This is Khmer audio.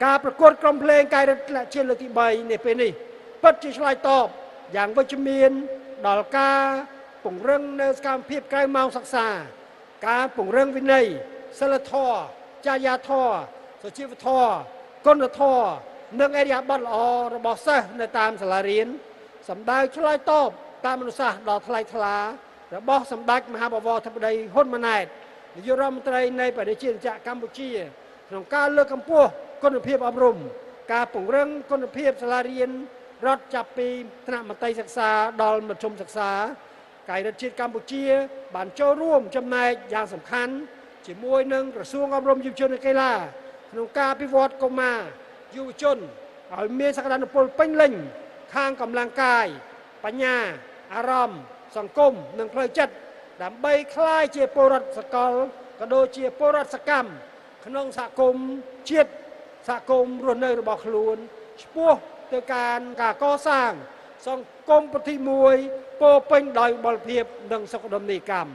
ការប្រកួតក្រុមភ្លេងកាយរដ្ឋជាលើកទី3នេះពេលនេះពិតជាឆ្លើយតបយ៉ាងវិជ្ជមានដល់ការពង្រឹងនៅសកម្មភាពក្រៅម៉ោងសិក្សាការពង្រឹងវិន័យសិលធម៌ចរិយាធម៌សុជីវធម៌គុណធម៌និងអរិយាប័ត្រល្អរបស់សិស្សនៅតាមសាលារៀនសម្ដៅឆ្លើយតបតាមមនោសាស្ត្រដ៏ថ្លៃថ្លារបស់សម្ដេចមហាបវរធិបតីហ៊ុនម៉ាណែតនាយករដ្ឋមន្ត្រីនៃប្រជាជាតិកម្ពុជាក្នុងការលើកកម្ពស់គុណភាពអប់រំការពង្រឹងគុណភាពសាលារៀនរដ្ឋចាប់ពីថ្នាក់មត្តេយ្យសិក្សាដល់មធ្យមសិក្សាកាយរដ្ឋជាតិកម្ពុជាបានចូលរួមចំណែកយ៉ាងសំខាន់ជាមួយនឹងក្រសួងអប់រំយុវជននិងកីឡាក្នុងការអភិវឌ្ឍកុមារយុវជនឲ្យមានសក្តានុពលពេញលេញខាងកម្លាំងកាយបញ្ញាអារម្មណ៍សង្គមនិងផ្លូវចិត្តដើម្បីក្លាយជាពលរដ្ឋសកលក៏ដូចជាពលរដ្ឋសកម្មក្នុងសហគមន៍ជាតិសហគមន៍រស់នៅរបស់ខ្លួនឆ្ពោះទៅការកសាងសង្គមប្រតិមួយពោពេញដោយបលភាពនិងសុខដុមនីយកម្ម